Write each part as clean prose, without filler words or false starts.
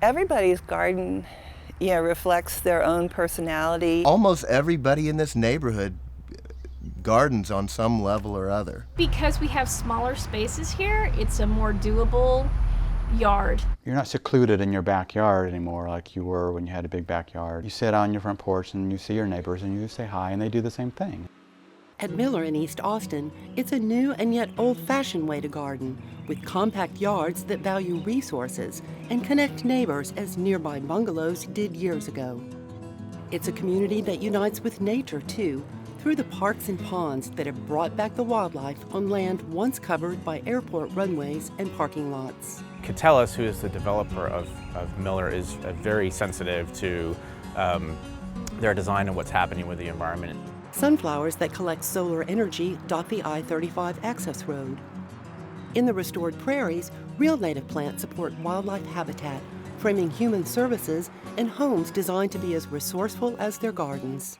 Everybody's garden, reflects their own personality. Almost everybody in this neighborhood gardens on some level or other. Because we have smaller spaces here, it's a more doable yard. You're not secluded in your backyard anymore like you were when you had a big backyard. You sit on your front porch and you see your neighbors and you say hi and they do the same thing. At Mueller in East Austin, it's a new and yet old-fashioned way to garden, with compact yards that value resources and connect neighbors as nearby bungalows did years ago. It's a community that unites with nature, too, through the parks and ponds that have brought back the wildlife on land once covered by airport runways and parking lots. Catellus, who is the developer of Mueller, is very sensitive to their design and what's happening with the environment. Sunflowers that collect solar energy dot the I-35 access road. In the restored prairies, real native plants support wildlife habitat, framing human services and homes designed to be as resourceful as their gardens.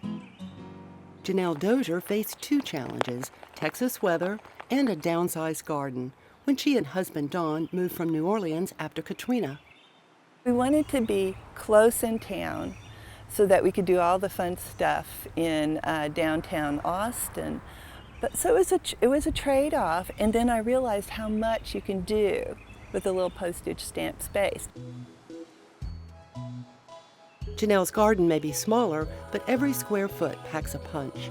Janelle Dozier faced two challenges, Texas weather and a downsized garden, when she and husband Don moved from New Orleans after Katrina. We wanted to be close in town so that we could do all the fun stuff in downtown Austin. But so it was a trade-off, and then I realized how much you can do with a little postage stamp space. Janelle's garden may be smaller, but every square foot packs a punch.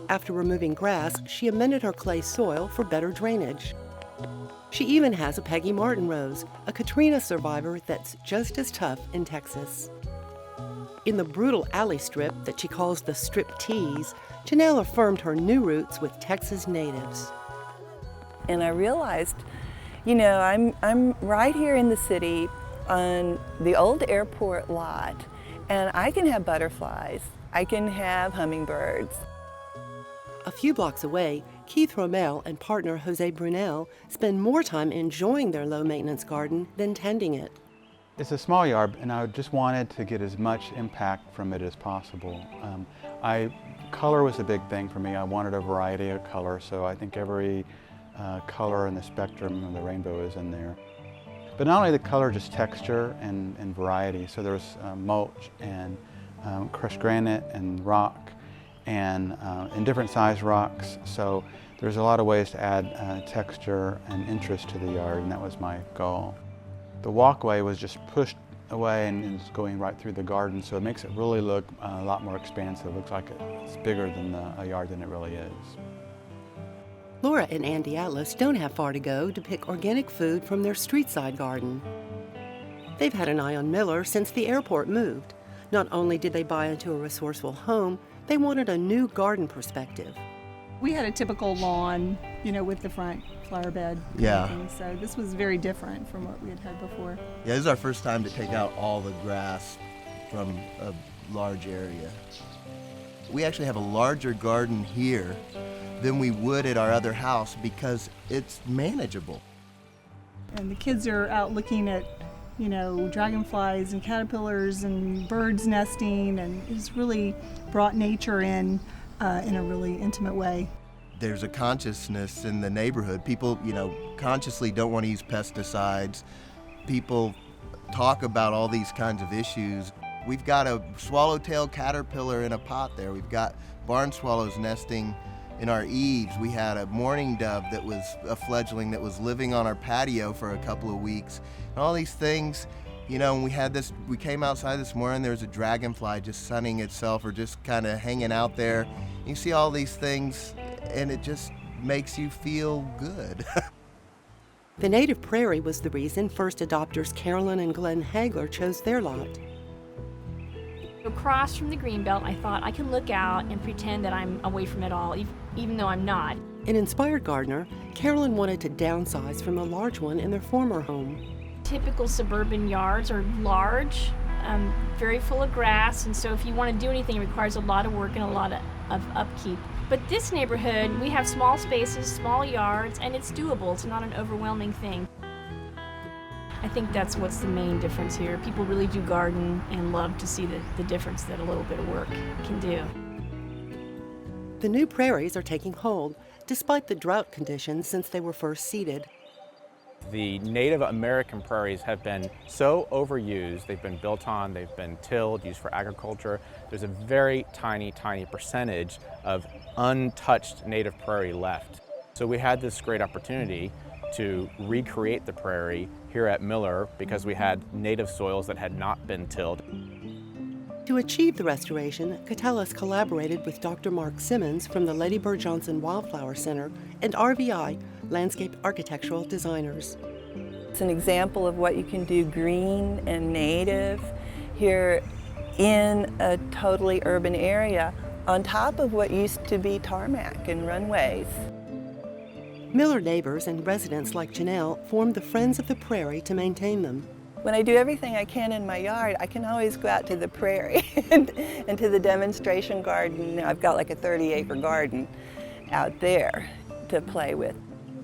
After removing grass, she amended her clay soil for better drainage. She even has a Peggy Martin rose, a Katrina survivor that's just as tough in Texas. In the brutal alley strip that she calls the Strip Tease, Janelle affirmed her new roots with Texas natives. And I realized, I'm right here in the city on the old airport lot, and I can have butterflies, I can have hummingbirds. A few blocks away, Keith Rommel and partner Jose Brunel spend more time enjoying their low-maintenance garden than tending it. It's a small yard, and I just wanted to get as much impact from it as possible. Color was a big thing for me. I wanted a variety of color, so I think every color in the spectrum of the rainbow is in there. But not only the color, just texture and variety. So there's mulch and crushed granite and rock and different size rocks. So there's a lot of ways to add texture and interest to the yard, and that was my goal. The walkway was just pushed away and is going right through the garden, so it makes it really look a lot more expansive. It looks like it's bigger than a yard than it really is. Laura and Andy Atlas don't have far to go to pick organic food from their street-side garden. They've had an eye on Mueller since the airport moved. Not only did they buy into a resourceful home, they wanted a new garden perspective. We had a typical lawn, with the front flower bed. Yeah. So this was very different from what we had had before. Yeah, this is our first time to take out all the grass from a large area. We actually have a larger garden here than we would at our other house because it's manageable. And the kids are out looking at, dragonflies and caterpillars and birds nesting, and it's really brought nature in a really intimate way. There's a consciousness in the neighborhood. People, consciously don't want to use pesticides. People talk about all these kinds of issues. We've got a swallowtail caterpillar in a pot there. We've got barn swallows nesting in our eaves. We had a mourning dove that was a fledgling that was living on our patio for a couple of weeks. And all these things, when we came outside this morning, there was a dragonfly just sunning itself or just kind of hanging out there. You see all these things, and it just makes you feel good. The native prairie was the reason first adopters Carolyn and Glenn Hagler chose their lot. Across from the greenbelt, I thought I can look out and pretend that I'm away from it all, even though I'm not. An inspired gardener, Carolyn wanted to downsize from a large one in their former home. Typical suburban yards are large, very full of grass, and so if you want to do anything, it requires a lot of work and a lot of upkeep. But this neighborhood, we have small spaces, small yards, and it's doable. It's not an overwhelming thing. I think that's what's the main difference here. People really do garden and love to see the difference that a little bit of work can do. The new prairies are taking hold, despite the drought conditions since they were first seeded. The Native American prairies have been so overused. They've been built on, they've been tilled, used for agriculture. There's a very tiny, tiny percentage of untouched native prairie left. So we had this great opportunity to recreate the prairie here at Mueller because we had native soils that had not been tilled. To achieve the restoration, Catullus collaborated with Dr. Mark Simmons from the Lady Bird Johnson Wildflower Center and RVI, Landscape Architectural Designers. It's an example of what you can do green and native here in a totally urban area on top of what used to be tarmac and runways. Mueller neighbors and residents like Janelle formed the Friends of the Prairie to maintain them. When I do everything I can in my yard, I can always go out to the prairie and to the demonstration garden. I've got like a 30-acre garden out there to play with.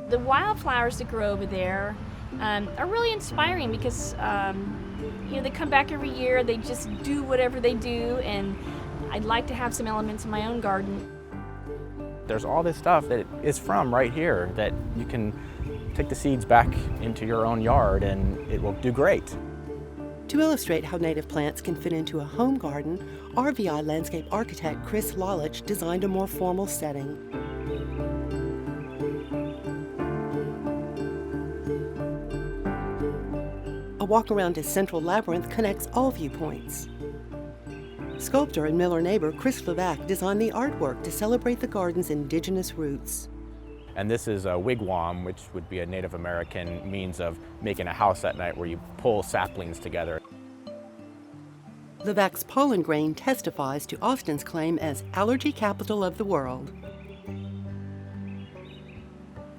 The wildflowers that grow over there are really inspiring because they come back every year, they just do whatever they do, and I'd like to have some elements in my own garden. There's all this stuff that is from right here that you can take the seeds back into your own yard and it will do great. To illustrate how native plants can fit into a home garden, RVI landscape architect Chris Lalich designed a more formal setting. A walk around his central labyrinth connects all viewpoints. Sculptor and Mueller neighbor Chris Levac designed the artwork to celebrate the garden's indigenous roots. And this is a wigwam, which would be a Native American means of making a house at night where you pull saplings together. Levac's pollen grain testifies to Austin's claim as allergy capital of the world.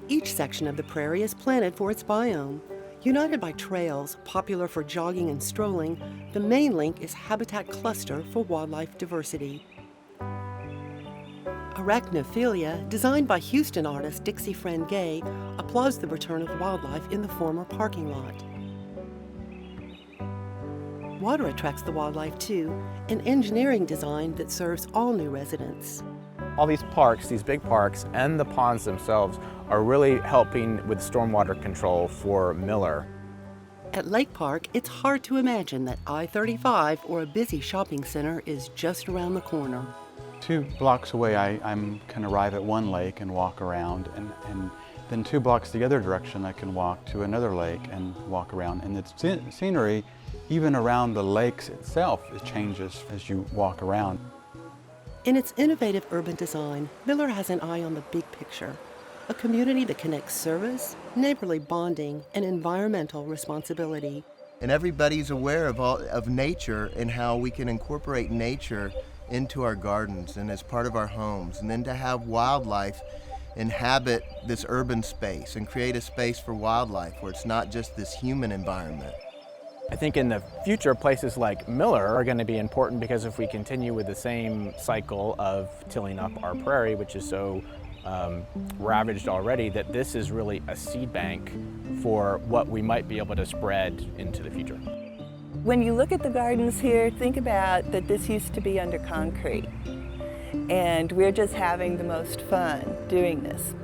Each section of the prairie is planted for its biome. United by trails, popular for jogging and strolling, the main link is habitat cluster for wildlife diversity. Arachnophilia, designed by Houston artist Dixie Friend Gay, applauds the return of wildlife in the former parking lot. Water attracts the wildlife too, an engineering design that serves all new residents. All these parks, these big parks, and the ponds themselves are really helping with stormwater control for Mueller. At Lake Park, it's hard to imagine that I-35 or a busy shopping center is just around the corner. 2 blocks away, I can arrive at one lake and walk around, and then 2 blocks the other direction, I can walk to another lake and walk around. And the scenery, even around the lakes itself, it changes as you walk around. In its innovative urban design, Mueller has an eye on the big picture, a community that connects service, neighborly bonding, and environmental responsibility. And everybody's aware of nature and how we can incorporate nature into our gardens and as part of our homes, and then to have wildlife inhabit this urban space and create a space for wildlife where it's not just this human environment. I think in the future, places like Mueller are going to be important because if we continue with the same cycle of tilling up our prairie, which is so ravaged already, that this is really a seed bank for what we might be able to spread into the future. When you look at the gardens here, think about that this used to be under concrete. And we're just having the most fun doing this.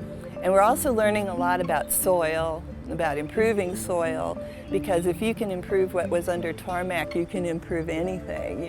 And we're also learning a lot about soil, about improving soil, because if you can improve what was under tarmac, you can improve anything,